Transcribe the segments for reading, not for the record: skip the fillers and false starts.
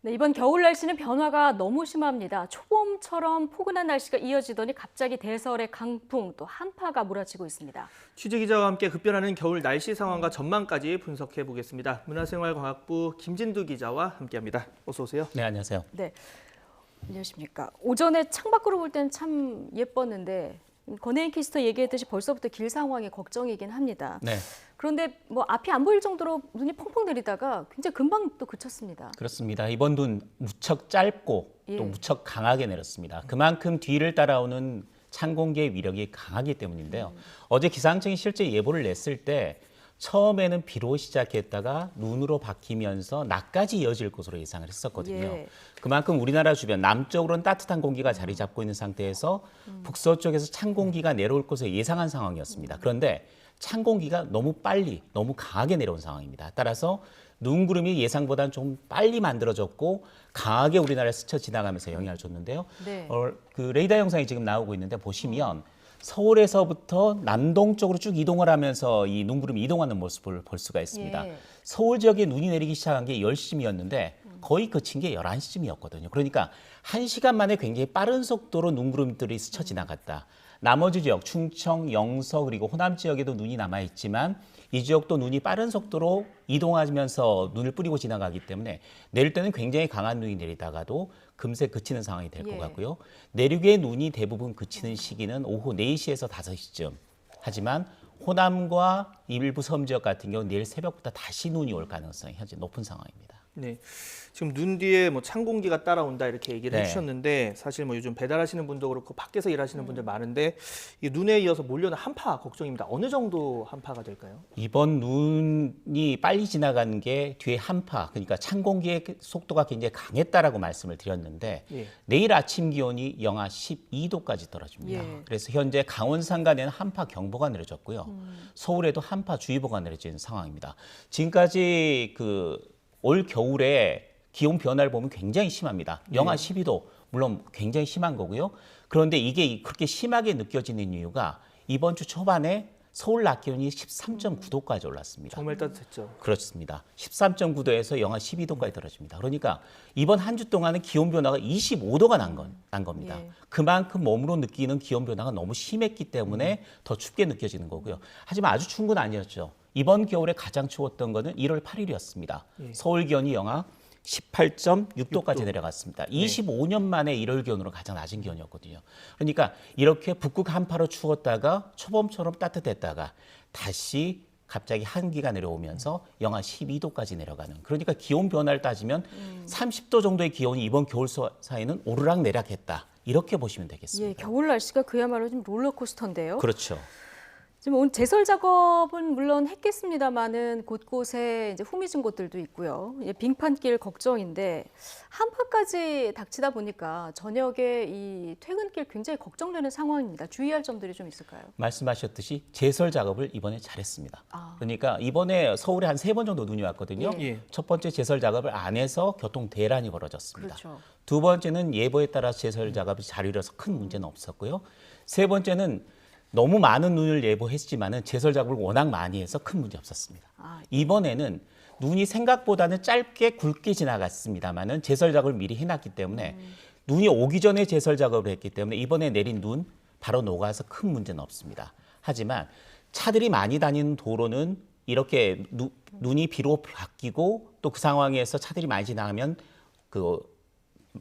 네, 이번 겨울 날씨는 변화가 너무 심합니다. 초봄처럼 포근한 날씨가 이어지더니 갑자기 대설의 강풍 또 한파가 몰아치고 있습니다. 취재기자와 함께 급변하는 겨울 날씨 상황과 전망까지 분석해 보겠습니다. 문화생활과학부 김진두 기자와 함께합니다. 어서 오세요. 네, 안녕하세요. 네, 안녕하십니까. 오전에 창밖으로 볼 때는 참 예뻤는데 권혜인 캐스터 얘기했듯이 벌써부터 길 상황이 걱정이긴 합니다. 네, 그런데 뭐 앞이 안 보일 정도로 눈이 펑펑 내리다가 굉장히 금방 또 그쳤습니다. 그렇습니다. 이번 눈 무척 짧고 또 무척 강하게 내렸습니다. 그만큼 뒤를 따라오는 찬 공기의 위력이 강하기 때문인데요. 어제 기상청이 실제 예보를 냈을 때 처음에는 비로 시작했다가 눈으로 바뀌면서 낮까지 이어질 것으로 예상을 했었거든요. 예. 그만큼 우리나라 주변 남쪽으로는 따뜻한 공기가 자리 잡고 있는 상태에서 북서쪽에서 찬 공기가 내려올 것을 예상한 상황이었습니다. 그런데 찬 공기가 너무 빨리, 너무 강하게 내려온 상황입니다. 따라서 눈구름이 예상보다는 좀 빨리 만들어졌고 강하게 우리나라에 스쳐 지나가면서 영향을 줬는데요. 네. 그 레이더 영상이 지금 나오고 있는데 보시면 서울에서부터 남동쪽으로 쭉 이동을 하면서 이 눈구름이 이동하는 모습을 볼 수가 있습니다. 예. 서울 지역에 눈이 내리기 시작한 게 10시쯤이었는데 거의 그친 게 11시쯤이었거든요. 그러니까 1시간 만에 굉장히 빠른 속도로 눈구름들이 스쳐 지나갔다. 나머지 지역, 충청, 영서 그리고 호남 지역에도 눈이 남아있지만 이 지역도 눈이 빠른 속도로 이동하면서 눈을 뿌리고 지나가기 때문에 내릴 때는 굉장히 강한 눈이 내리다가도 금세 그치는 상황이 될 것 예. 같고요. 내륙의 눈이 대부분 그치는 시기는 오후 4시에서 5시쯤. 하지만 호남과 일부 섬 지역 같은 경우는 내일 새벽부터 다시 눈이 올 가능성이 현재 높은 상황입니다. 네, 지금 눈 뒤에 뭐 찬 공기가 따라온다 이렇게 얘기를 네. 해주셨는데 사실 뭐 요즘 배달하시는 분도 그렇고 밖에서 일하시는 분들 많은데 이 눈에 이어서 몰려오는 한파 걱정입니다. 어느 정도 한파가 될까요? 이번 눈이 빨리 지나가는 게 뒤에 한파, 그러니까 찬 공기의 속도가 굉장히 강했다라고 말씀을 드렸는데 예. 내일 아침 기온이 영하 12도까지 떨어집니다. 예. 그래서 현재 강원 산간에는 한파 경보가 내려졌고요. 서울에도 한파 주의보가 내려진 상황입니다. 지금까지 올 겨울에 기온 변화를 보면 굉장히 심합니다. 영하 12도, 물론 굉장히 심한 거고요. 그런데 이게 그렇게 심하게 느껴지는 이유가 이번 주 초반에 서울 낮 기온이 13.9도까지 올랐습니다. 정말 따뜻했죠. 그렇습니다. 13.9도에서 영하 12도까지 떨어집니다. 그러니까 이번 한 주 동안은 기온 변화가 25도가 난 겁니다. 예. 그만큼 몸으로 느끼는 기온 변화가 너무 심했기 때문에 더 춥게 느껴지는 거고요. 하지만 아주 추운 건 아니었죠. 이번 겨울에 가장 추웠던 거는 1월 8일이었습니다. 서울 기온이 영하 18.6도까지 내려갔습니다. 25년 만에 1월 기온으로 가장 낮은 기온이었거든요. 그러니까 이렇게 북극 한파로 추웠다가 초봄처럼 따뜻했다가 다시 갑자기 한기가 내려오면서 영하 12도까지 내려가는. 그러니까 기온 변화를 따지면 30도 정도의 기온이 이번 겨울 사이는 오르락 내리락했다. 이렇게 보시면 되겠습니다. 예, 겨울 날씨가 그야말로 좀 롤러코스터인데요. 그렇죠. 지금 오늘 제설 작업은 물론 했겠습니다만은 곳곳에 이제 후미진 곳들도 있고요. 예, 빙판길 걱정인데 한파까지 닥치다 보니까 저녁에 이 퇴근길 굉장히 걱정되는 상황입니다. 주의할 점들이 좀 있을까요? 말씀하셨듯이 제설 작업을 이번에 잘했습니다. 아. 그러니까 이번에 서울에 한 3번 정도 눈이 왔거든요. 예. 첫 번째 제설 작업을 안 해서 교통 대란이 벌어졌습니다. 그렇죠. 두 번째는 예보에 따라 제설 작업이 잘 이뤄서 큰 문제는 없었고요. 세 번째는 너무 많은 눈을 예보했지만은 제설 작업을 워낙 많이 해서 큰 문제 없었습니다. 아, 이번에는 눈이 생각보다는 짧게 굵게 지나갔습니다만은 제설 작업을 미리 해놨기 때문에 눈이 오기 전에 제설 작업을 했기 때문에 이번에 내린 눈 바로 녹아서 큰 문제는 없습니다. 하지만 차들이 많이 다니는 도로는 이렇게 눈이 비로 바뀌고 또 그 상황에서 차들이 많이 지나가면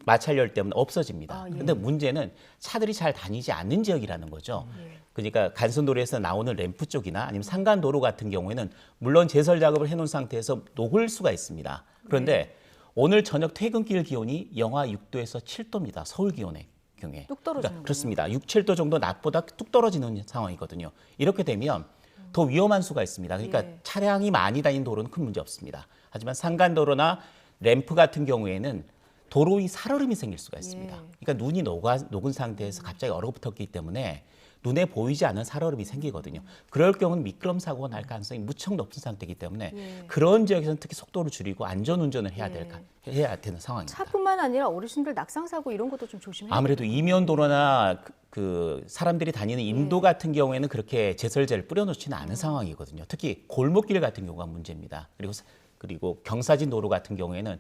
마찰열 때문에 없어집니다. 아, 예. 그런데 문제는 차들이 잘 다니지 않는 지역이라는 거죠. 그러니까 간선도로에서 나오는 램프 쪽이나 아니면 상간도로 같은 경우에는 물론 제설 작업을 해놓은 상태에서 녹을 수가 있습니다. 그런데 오늘 저녁 퇴근길 기온이 영하 6도에서 7도입니다. 서울 기온의 경우에. 뚝 떨어지는군요. 그렇습니다. 6, 7도 정도 낮보다 뚝 떨어지는 상황이거든요. 이렇게 되면 더 위험한 수가 있습니다. 그러니까 예. 차량이 많이 다니는 도로는 큰 문제 없습니다. 하지만 상간도로나 램프 같은 경우에는 도로 위 살얼음이 생길 수가 있습니다. 예. 그러니까 눈이 녹은 상태에서 갑자기 얼어붙었기 때문에 눈에 보이지 않는 살얼음이 생기거든요. 그럴 경우는 미끄럼 사고가 날 가능성이 무척 높은 상태이기 때문에 예. 그런 지역에서는 특히 속도를 줄이고 안전 운전을 해야 되는 상황입니다. 차뿐만 아니라 어르신들 낙상 사고 이런 것도 좀 조심해야 돼요. 아무래도 이면도로나 그 사람들이 다니는 인도 같은 경우에는 그렇게 제설제를 뿌려놓지는 않은 상황이거든요. 특히 골목길 같은 경우가 문제입니다. 그리고 경사진 도로 같은 경우에는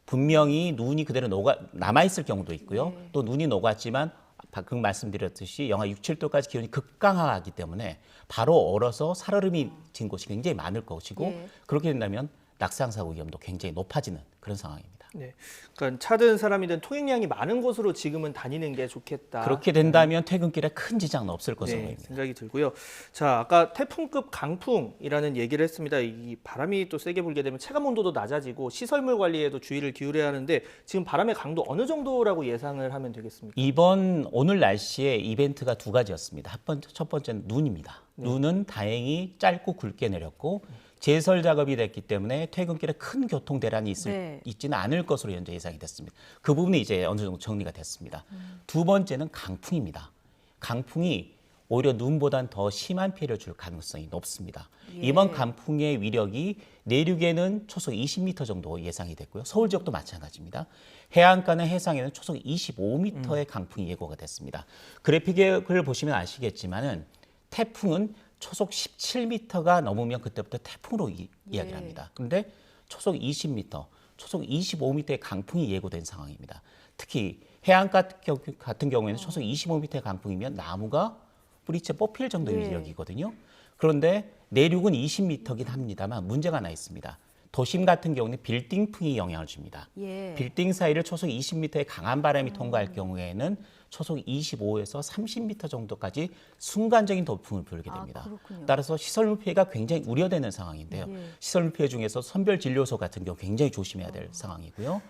분명히 눈이 그대로 남아있을 경우도 있고요. 네. 또 눈이 녹았지만 방금 말씀드렸듯이 영하 6, 7도까지 기온이 급강하기 때문에 바로 얼어서 살얼음이 진 곳이 굉장히 많을 것이고 예. 그렇게 된다면 낙상 사고 위험도 굉장히 높아지는 그런 상황입니다. 네. 그러니까 차든 사람이든 통행량이 많은 곳으로 지금은 다니는 게 좋겠다. 그렇게 된다면 퇴근길에 큰 지장은 없을 것으로 네, 보입니다. 생각이 들고요. 자, 아까 태풍급 강풍이라는 얘기를 했습니다. 이 바람이 또 세게 불게 되면 체감 온도도 낮아지고 시설물 관리에도 주의를 기울여야 하는데 지금 바람의 강도 어느 정도라고 예상을 하면 되겠습니까? 오늘 날씨에 이벤트가 두 가지였습니다. 첫 번째는 눈입니다. 눈은 다행히 짧고 굵게 내렸고 제설 작업이 됐기 때문에 퇴근길에 큰 교통 대란이 있지는 않을 것으로 현재 예상이 됐습니다. 그 부분이 이제 어느 정도 정리가 됐습니다. 두 번째는 강풍입니다. 강풍이 오히려 눈보단 더 심한 피해를 줄 가능성이 높습니다. 예. 이번 강풍의 위력이 내륙에는 초속 20m 정도 예상이 됐고요. 서울 지역도 마찬가지입니다. 해안가나 해상에는 초속 25m의 강풍이 예고가 됐습니다. 그래픽을 보시면 아시겠지만은 태풍은 초속 17m가 넘으면 그때부터 태풍으로 이야기를 합니다. 그런데 초속 20m, 초속 25m의 강풍이 예고된 상황입니다. 특히 해안가 같은 경우에는 초속 25m의 강풍이면 나무가 뿌리채 뽑힐 정도의 네. 위력이거든요. 그런데 내륙은 20m긴 합니다만 문제가 하나 있습니다. 도심 같은 경우는 빌딩풍이 영향을 줍니다. 예. 빌딩 사이를 초속 20m의 강한 바람이 통과할 경우에는 초속 25에서 30m 정도까지 순간적인 돌풍을 불게 됩니다. 그렇군요. 따라서 시설물 피해가 굉장히 우려되는 상황인데요. 예. 시설물 피해 중에서 선별 진료소 같은 경우 굉장히 조심해야 될 상황이고요.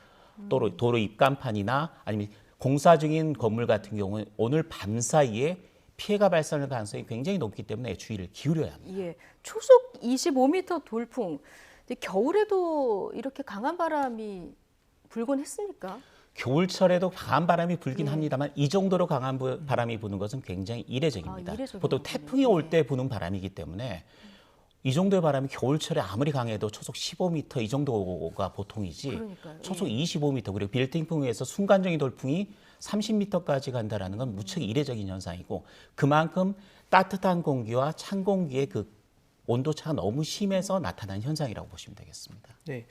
도로 입간판이나 아니면 공사 중인 건물 같은 경우는 오늘 밤 사이에 피해가 발생할 가능성이 굉장히 높기 때문에 주의를 기울여야 합니다. 예. 초속 25m 돌풍. 근데 겨울에도 이렇게 강한 바람이 불곤 했습니까? 겨울철에도 강한 바람이 불긴 합니다만 이 정도로 강한 바람이 부는 것은 굉장히 이례적입니다. 이례적인 보통 거군요. 태풍이 올 때 부는 바람이기 때문에 이 정도의 바람이 겨울철에 아무리 강해도 초속 15m 이 정도가 보통이지 그러니까요. 초속 예. 25m 그리고 빌딩풍에서 순간적인 돌풍이 30m까지 간다는 건 무척 이례적인 현상이고 그만큼 따뜻한 공기와 찬 공기의 그 온도차가 너무 심해서 나타난 현상이라고 보시면 되겠습니다. 네.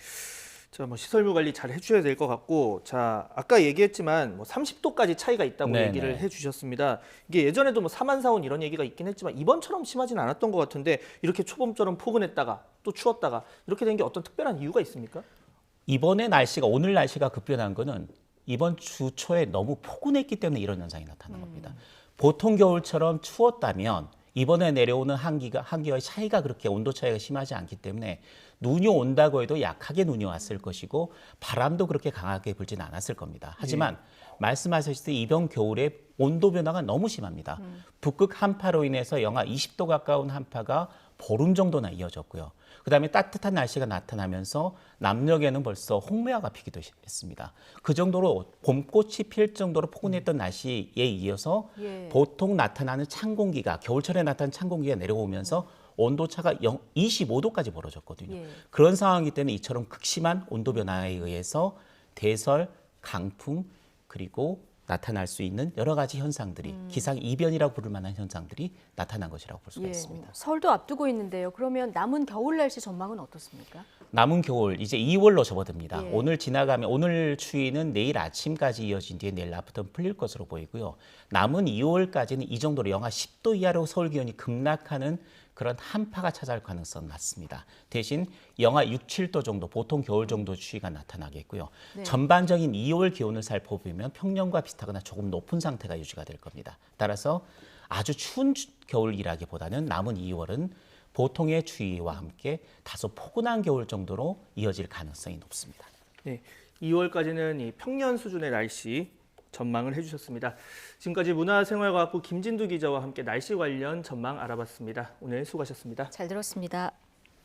자, 시설물 관리 잘 해주셔야 될 것 같고, 자, 아까 얘기했지만 30도까지 차이가 있다고 네네. 얘기를 해주셨습니다. 이게 예전에도 사만사온 이런 얘기가 있긴 했지만 이번처럼 심하진 않았던 것 같은데 이렇게 초봄처럼 포근했다가 또 추웠다가 이렇게 된 게 어떤 특별한 이유가 있습니까? 오늘 날씨가 급변한 거는 이번 주 초에 너무 포근했기 때문에 이런 현상이 나타난 겁니다. 보통 겨울처럼 추웠다면 이번에 내려오는 한기와의 차이가 그렇게 온도 차이가 심하지 않기 때문에 눈이 온다고 해도 약하게 눈이 왔을 것이고 바람도 그렇게 강하게 불지는 않았을 겁니다. 하지만 말씀하셨듯이 이번 겨울에 온도 변화가 너무 심합니다. 북극 한파로 인해서 영하 20도 가까운 한파가 보름 정도나 이어졌고요. 그다음에 따뜻한 날씨가 나타나면서 남녘에는 벌써 홍매화가 피기도 했습니다. 그 정도로 봄꽃이 필 정도로 포근했던 날씨에 이어서 예. 보통 나타나는 찬 공기가 겨울철에 나타나는 찬 공기가 내려오면서 온도차가 25도까지 벌어졌거든요. 예. 그런 상황이기 때문에 이처럼 극심한 온도 변화에 의해서 대설, 강풍 그리고 나타날 수 있는 여러 가지 현상들이 기상 이변이라고 부를 만한 현상들이 나타난 것이라고 볼 수가 예. 있습니다. 설도 앞두고 있는데요. 그러면 남은 겨울 날씨 전망은 어떻습니까? 남은 겨울 이제 2월로 접어듭니다. 예. 오늘 추위는 내일 아침까지 이어진 뒤에 내일 낮부터 풀릴 것으로 보이고요. 남은 2월까지는 이 정도로 영하 10도 이하로 서울 기온이 급락하는 그런 한파가 찾아올 가능성은 낮습니다. 대신 영하 6, 7도 정도 보통 겨울 정도 추위가 나타나겠고요. 네. 전반적인 2월 기온을 살펴보면 평년과 비슷하거나 조금 높은 상태가 유지가 될 겁니다. 따라서 아주 추운 겨울이라기보다는 남은 2월은 보통의 추위와 함께 다소 포근한 겨울 정도로 이어질 가능성이 높습니다. 네, 2월까지는 이 평년 수준의 날씨 전망을 해주셨습니다. 지금까지 문화생활과학부 김진두 기자와 함께 날씨 관련 전망 알아봤습니다. 오늘 수고하셨습니다. 잘 들었습니다.